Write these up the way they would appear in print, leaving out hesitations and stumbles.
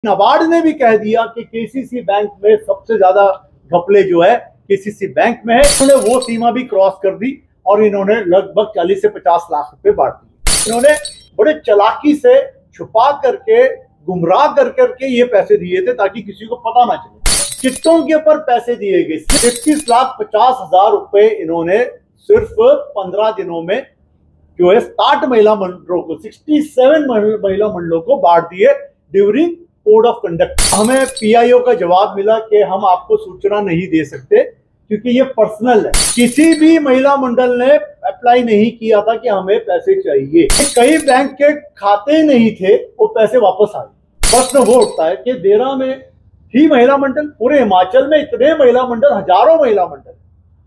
नाबार्ड ने भी कह दिया कि केसीसी बैंक में सबसे ज्यादा घपले जो है केसीसी बैंक में है। इन्होंने वो सीमा भी क्रॉस कर दी और इन्होंने लगभग 40 से 50 लाख रुपए बांट दिए। इन्होंने बड़े चालाकी से छुपा करके गुमराह कर करके ये पैसे दिए थे ताकि किसी को पता ना चले। चिट्टों के ऊपर पैसे दिए गए 31,50,000 रुपए इन्होंने सिर्फ 15 दिनों में जो है 60 महिला मंडलों को 67 महिला मंडलों को बांट दिए ड्यूरिंग कोड ऑफ कंडक्ट। हमें पीआईओ का जवाब मिला कि हम आपको सूचना नहीं दे सकते क्योंकि ये पर्सनल है। किसी भी महिला मंडल ने अप्लाई नहीं किया था कि हमें पैसे चाहिए। कई बैंक के खाते नहीं थे, वो पैसे वापस आए। प्रश्न वो उठता है कि देरा में ही महिला मंडल, पूरे हिमाचल में इतने महिला मंडल, हजारों महिला मंडल,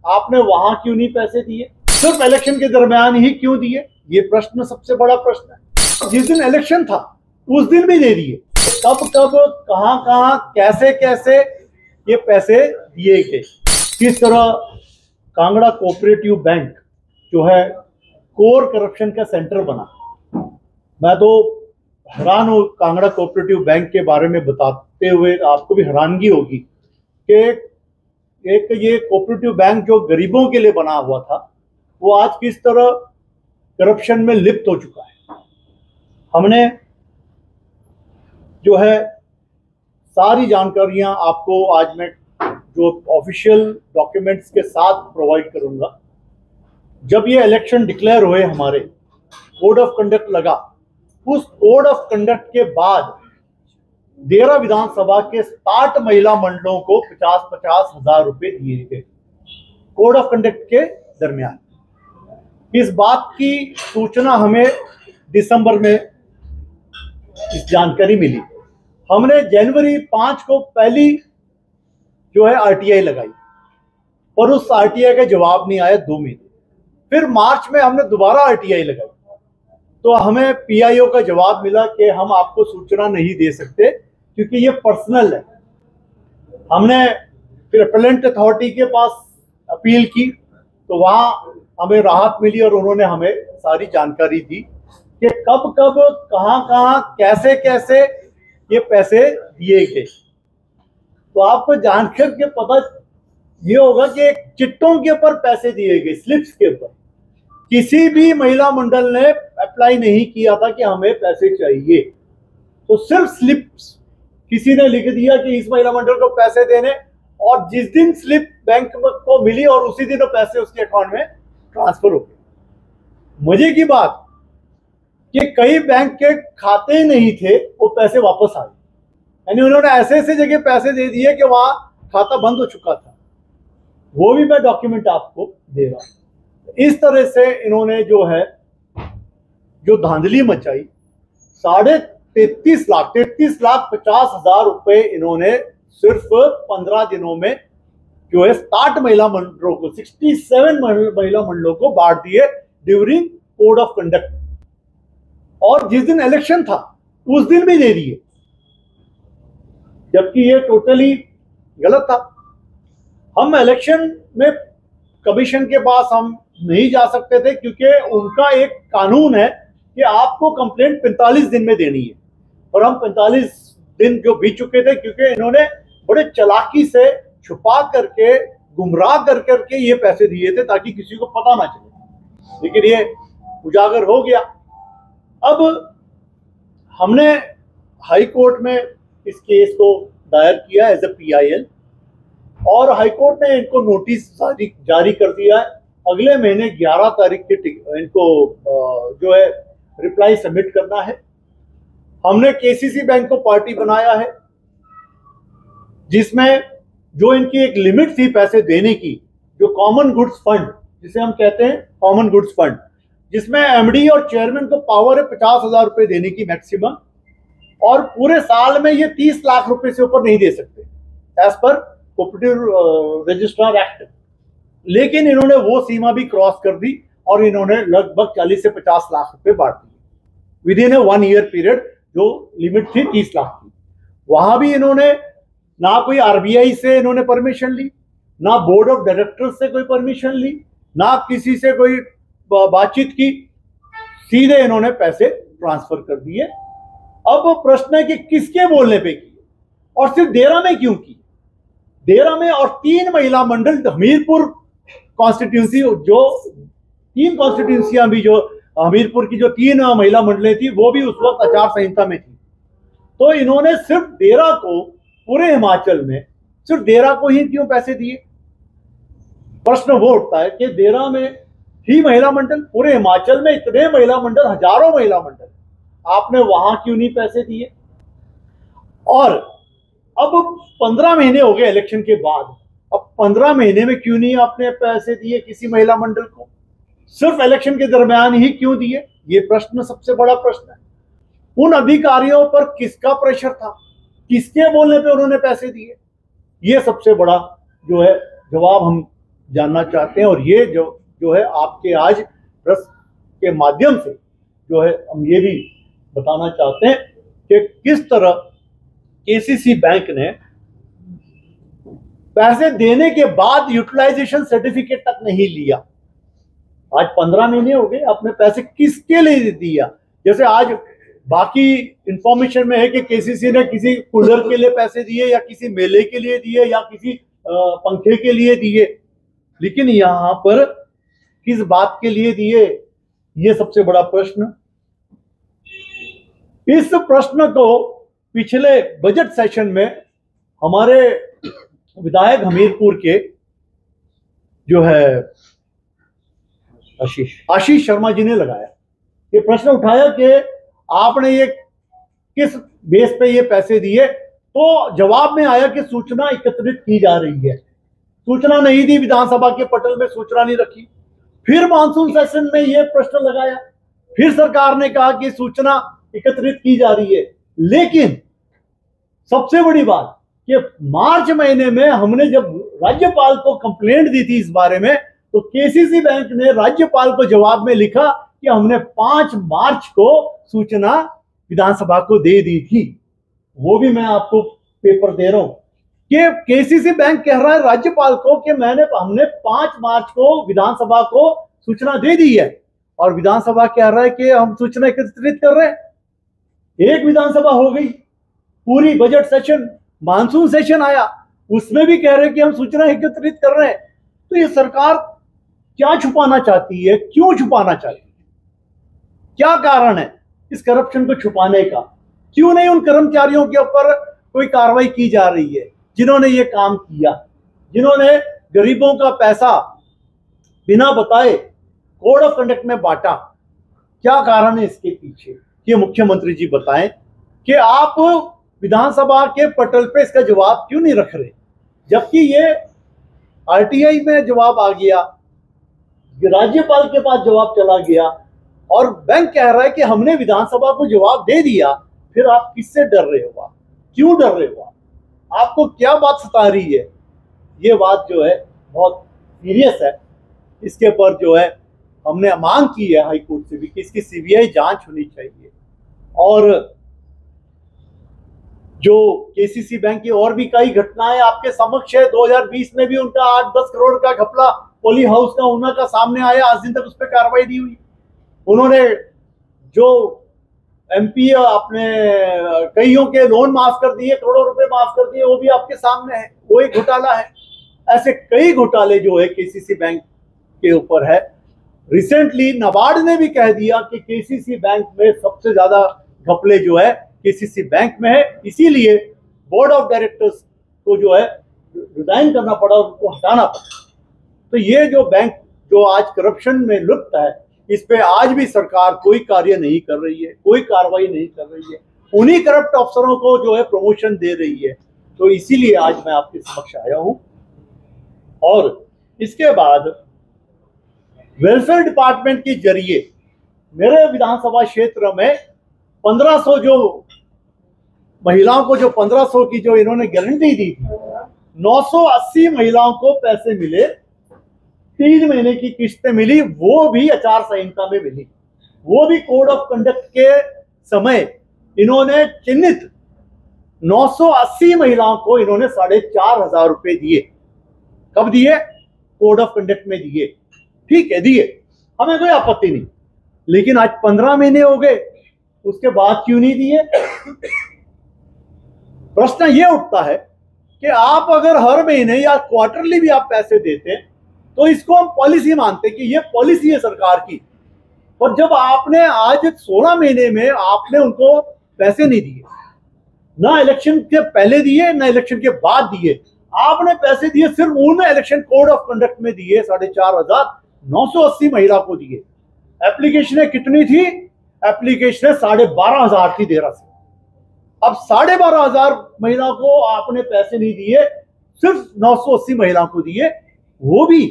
आपने वहां क्यों नहीं पैसे दिए? सिर्फ इलेक्शन के दरमियान ही क्यों दिए? ये प्रश्न सबसे बड़ा प्रश्न है। जिस दिन इलेक्शन था उस दिन भी दे दिए। कब कब कहां कहां कैसे कैसे ये पैसे दिए गए? किस तरह कांगड़ा कोऑपरेटिव बैंक जो है कोर करप्शन का सेंटर बना। मैं तो हैरान हूं कांगड़ा कोऑपरेटिव बैंक के बारे में बताते हुए, आपको भी हैरानगी होगी कि एक ये कोऑपरेटिव बैंक जो गरीबों के लिए बना हुआ था वो आज किस तरह करप्शन में लिप्त हो चुका है। हमने जो है सारी जानकारियां आपको आज मैं जो ऑफिशियल डॉक्यूमेंट्स के साथ प्रोवाइड करूंगा। जब ये इलेक्शन डिक्लेयर हुए, हमारे कोड ऑफ कंडक्ट लगा, उस कोड ऑफ कंडक्ट के बाद देरा विधानसभा के 60 महिला मंडलों को 50-50 हजार रुपए दिए गए कोड ऑफ कंडक्ट के दरमियान। इस बात की सूचना हमें दिसंबर में इस जानकारी मिली। हमने जनवरी 5 को पहली जो है आरटीआई लगाई और उस आरटीआई का जवाब नहीं आया 2 महीने। फिर मार्च में हमने दोबारा आरटीआई लगाई तो हमें पीआईओ का जवाब मिला कि हम आपको सूचना नहीं दे सकते क्योंकि ये पर्सनल है। हमने फिर अपीलेंट अथॉरिटी के पास अपील की तो वहां हमें राहत मिली और उन्होंने हमें सारी जानकारी दी कि कब कब कहां कहां कैसे कैसे ये पैसे दिए गए। तो आपको जानकर के पता ये होगा कि चिट्टों के ऊपर पैसे दिए गए, स्लिप्स के ऊपर। किसी भी महिला मंडल ने अप्लाई नहीं किया था कि हमें पैसे चाहिए, तो सिर्फ स्लिप्स किसी ने लिख दिया कि इस महिला मंडल को पैसे देने, और जिस दिन स्लिप बैंक को मिली और उसी दिन वो पैसे उसके अकाउंट में ट्रांसफर हो गए। मजे की बात कि कई बैंक के खाते नहीं थे, वो पैसे वापस आए। यानी उन्होंने ऐसे ऐसे जगह पैसे दे दिए कि वहां खाता बंद हो चुका था। वो भी मैं डॉक्यूमेंट आपको दे रहा हूं। इस तरह से इन्होंने जो है जो धांधली मचाई, 33 लाख 50,000 रुपए इन्होंने सिर्फ 15 दिनों में जो है 60 महिला मंडलों को 67 महिला मंडलों को बांट दिए ड्यूरिंग कोड ऑफ कंडक्ट। और जिस दिन इलेक्शन था उस दिन भी दे दिए, जबकि ये टोटली गलत था। हम इलेक्शन में कमीशन के पास हम नहीं जा सकते थे क्योंकि उनका एक कानून है कि आपको कंप्लेंट 45 दिन में देनी है, और हम 45 दिन जो बीत चुके थे क्योंकि इन्होंने बड़े चालाकी से छुपा करके गुमराह कर करके ये पैसे दिए थे ताकि किसी को पता ना चले। लेकिन ये उजागर हो गया। अब हमने हाई कोर्ट में इस केस को दायर किया एज ए पीआईएल, और हाई कोर्ट ने इनको नोटिस जारी कर दिया है। अगले महीने 11 तारीख के इनको जो है रिप्लाई सबमिट करना है। हमने केसीसी बैंक को पार्टी बनाया है, जिसमें जो इनकी एक लिमिट थी पैसे देने की, जो कॉमन गुड्स फंड जिसे हम कहते हैं कॉमन गुड्स फंड, जिसमें एमडी और चेयरमैन को पावर है 50,000 रुपए देने की मैक्सिमम, और पूरे साल में ये 30 लाख रुपए से ऊपर नहीं दे सकते as per cooperative registrar act. लेकिन इन्होंने वो सीमा भी क्रॉस कर दी और इन्होंने लगभग 40 से 50 लाख रुपए बांट दिए with in A 1 year period. जो लिमिट थी 30 लाख की, वहां भी इन्होंने ना कोई आरबीआई से इन्होंने परमिशन ली, ना बोर्ड ऑफ डायरेक्टर्स से कोई परमिशन ली, ना किसी से कोई बातचीत की, सीधे इन्होंने पैसे ट्रांसफर कर दिए अब प्रश्न है कि किसके बोलने पे की और सिर्फ देरा में क्यों की। देरा में और 3 महिला मंडल, हमीरपुर कॉन्स्टिट्यूंसी, जो 3 कॉन्स्टिट्यूंसियां भी, जो हमीरपुर की जो 3 महिला मंडलें थी वो भी उस वक्त आचार संहिता में थी। तो इन्होंने सिर्फ देरा को, पूरे हिमाचल में सिर्फ देरा को ही क्यों पैसे दिए। प्रश्न वो उठता है कि देरा में ही महिला मंडल, पूरे हिमाचल में इतने महिला मंडल, हजारों महिला मंडल, आपने वहां क्यों नहीं पैसे दिए। और अब 15 महीने हो गए इलेक्शन के बाद, अब 15 महीने में क्यों नहीं आपने पैसे दिए किसी महिला मंडल को, सिर्फ इलेक्शन के दरमियान ही क्यों दिए। ये प्रश्न सबसे बड़ा प्रश्न है। उन अधिकारियों पर किसका प्रेशर था, किसके बोलने पे उन्होंने पैसे दिए, ये सबसे बड़ा जो है जवाब हम जानना चाहते हैं। और ये जो है आपके आज प्रेस के माध्यम से जो है हम ये भी बताना चाहते हैं कि किस तरह केसीसी बैंक ने पैसे देने के बाद यूटिलाइजेशन सर्टिफिकेट तक नहीं लिया। आज 15 महीने हो गए, आपने पैसे किसके लिए दिया। जैसे आज बाकी इंफॉर्मेशन में है कि केसीसी ने किसी कूलर के लिए पैसे दिए, या किसी मेले के लिए दिए, या किसी पंखे के लिए दिए, लेकिन यहां पर किस बात के लिए दिए, ये सबसे बड़ा प्रश्न। इस प्रश्न को पिछले बजट सेशन में हमारे विधायक हमीरपुर के जो है आशीष शर्मा जी ने लगाया। ये प्रश्न उठाया कि आपने ये किस बेस पे ये पैसे दिए, तो जवाब में आया कि सूचना एकत्रित की जा रही है। सूचना नहीं दी, विधानसभा के पटल में सूचना नहीं रखी। फिर मानसून सेशन में ये प्रश्न लगाया, फिर सरकार ने कहा कि सूचना एकत्रित की जा रही है। लेकिन सबसे बड़ी बात कि मार्च महीने में हमने जब राज्यपाल को कंप्लेंट दी थी इस बारे में, तो केसीसी बैंक ने राज्यपाल को जवाब में लिखा कि हमने 5 मार्च को सूचना विधानसभा को दे दी थी। वो भी मैं आपको पेपर दे रहा हूं कि केसीसी बैंक कह रहा है राज्यपाल को कि हमने 5 मार्च को विधानसभा को सूचना दे दी है, और विधानसभा कह रहा है कि हम सूचना एकत्रित कर रहे हैं। एक विधानसभा हो गई, पूरी बजट सेशन, मानसून सेशन आया, उसमें भी कह रहे हैं कि हम सूचना एकत्रित कर रहे हैं। तो ये सरकार क्या छुपाना चाहती है, क्यों छुपाना चाहती है, क्या कारण है इस करप्शन को छुपाने का। क्यों नहीं उन कर्मचारियों के ऊपर कोई कार्रवाई की जा रही है जिन्होंने ये काम किया, जिन्होंने गरीबों का पैसा बिना बताए कोड ऑफ कंडक्ट में बांटा। क्या कारण है इसके पीछे, ये मुख्यमंत्री जी बताएं कि आप विधानसभा के पटल पे इसका जवाब क्यों नहीं रख रहे, जबकि ये आरटीआई में जवाब आ गया, राज्यपाल के पास जवाब चला गया, और बैंक कह रहा है कि हमने विधानसभा को जवाब दे दिया। फिर आप किससे डर रहे हो, क्यों डर रहे हो, आपको क्या बात सता रही है। ये बात जो है बहुत सीरियस है। इसके ऊपर जो है हमने मांग की है हाई कोर्ट से भी कि इसकी सीबीआई जांच होनी चाहिए। और जो केसीसी बैंक की और भी कई घटनाएं आपके समक्ष है। 2020 में भी उनका 8-10 करोड़ का घपला पोली हाउस का ऊना का सामने आया, आज दिन तक उस पर कार्रवाई नहीं हुई। उन्होंने जो एमपी अपने कईयों के लोन माफ कर दिए, करोड़ों रुपए माफ कर दिए, वो भी आपके सामने है, वो एक घोटाला है। ऐसे कई घोटाले जो है केसीसी बैंक के ऊपर है। रिसेंटली नाबार्ड ने भी कह दिया कि केसीसी बैंक में सबसे ज्यादा घपले जो है केसीसी बैंक में है, इसीलिए बोर्ड ऑफ डायरेक्टर्स को जो है रिजाइन करना पड़ा, उनको हटाना पड़ा। तो ये जो बैंक जो आज करप्शन में लिप्त है, इस पे आज भी सरकार कोई कार्य नहीं कर रही है, कोई कार्रवाई नहीं कर रही है, उन्हीं करप्ट अफसरों को जो है प्रमोशन दे रही है। तो इसीलिए आज मैं आपके समक्ष आया हूं। और इसके बाद वेलफेयर डिपार्टमेंट के जरिए मेरे विधानसभा क्षेत्र में 1500 जो महिलाओं को, जो 1500 की जो इन्होंने गारंटी दी थी, 980 महिलाओं को पैसे मिले, 3 महीने की किस्तें मिली, वो भी आचार संहिता में मिली, वो भी कोड ऑफ कंडक्ट के समय इन्होंने चिन्हित 980 महिलाओं को इन्होंने 4,500 रुपए दिए। कब दिए? कोड ऑफ कंडक्ट में दिए, ठीक है, दिए, हमें कोई आपत्ति नहीं। लेकिन आज 15 महीने हो गए, उसके बाद क्यों नहीं दिए? प्रश्न ये उठता है कि आप अगर हर महीने या क्वार्टरली भी आप पैसे देते तो इसको हम पॉलिसी मानते कि ये पॉलिसी है सरकार की। पर जब आपने आज 16 महीने में आपने उनको पैसे नहीं दिए, ना इलेक्शन के पहले दिए ना इलेक्शन के बाद दिए, आपने पैसे दिए सिर्फ उन्होंने इलेक्शन कोड ऑफ कंडक्ट में दिए 4,500, महिला को दिए। एप्लीकेशनें कितनी थी? एप्लीकेशनें 12,500 थी देरा से। अब 12,500 महिला को आपने पैसे नहीं दिए, सिर्फ 980 महिला को दिए, वो भी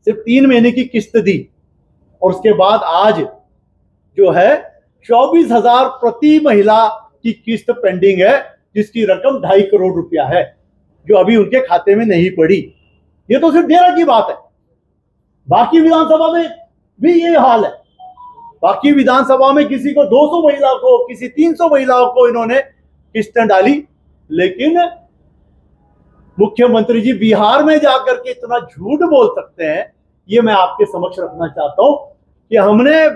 सिर्फ 3 महीने की किस्त दी। और उसके बाद आज जो है 24,000 प्रति महिला की किस्त पेंडिंग है, जिसकी रकम 2.5 करोड़ रुपया है, जो अभी उनके खाते में नहीं पड़ी। ये तो सिर्फ देरा की बात है। बाकी विधानसभा में भी ये हाल है। बाकी विधानसभा में किसी को 200 महिला को, किसी 300 महिलाओं को इन्होंने किस्तें डाली, लेकिन मुख्यमंत्री जी बिहार में जाकर के इतना झूठ बोल सकते हैं, ये मैं आपके समक्ष रखना चाहता हूं कि हमने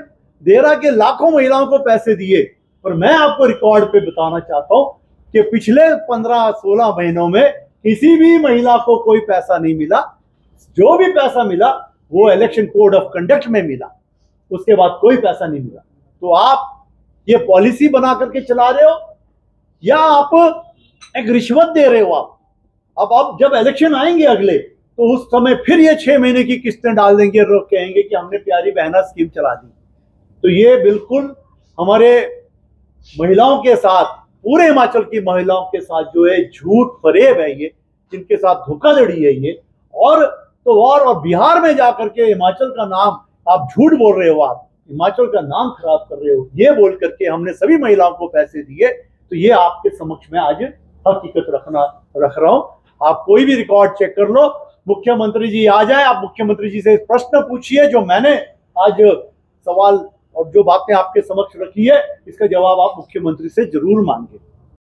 देरा के लाखों महिलाओं को पैसे दिए। पर मैं आपको रिकॉर्ड पे बताना चाहता हूं कि पिछले 15-16 महीनों में किसी भी महिला को कोई पैसा नहीं मिला। जो भी पैसा मिला वो इलेक्शन कोड ऑफ कंडक्ट में मिला, उसके बाद कोई पैसा नहीं मिला। तो आप ये पॉलिसी बना करके चला रहे हो या आप एक रिश्वत दे रहे हो? आप अब जब इलेक्शन आएंगे अगले, तो उस समय फिर ये 6 महीने की किस्तें डाल देंगे और कहेंगे कि हमने प्यारी बहना स्कीम चला दी। तो ये बिल्कुल हमारे महिलाओं के साथ, पूरे हिमाचल की महिलाओं के साथ जो है झूठ फरेब है, ये जिनके साथ धोखाधड़ी है ये। और बिहार में जाकर के हिमाचल का नाम आप झूठ बोल रहे हो, आप हिमाचल का नाम खराब कर रहे हो, ये बोल करके हमने सभी महिलाओं को पैसे दिए। तो ये आपके समक्ष में आज हकीकत रख रहा हूं। आप कोई भी रिकॉर्ड चेक कर लो, मुख्यमंत्री जी आ जाए, आप मुख्यमंत्री जी से प्रश्न पूछिए। जो मैंने आज सवाल और जो बातें आपके समक्ष रखी है, इसका जवाब आप मुख्यमंत्री से जरूर मांगे।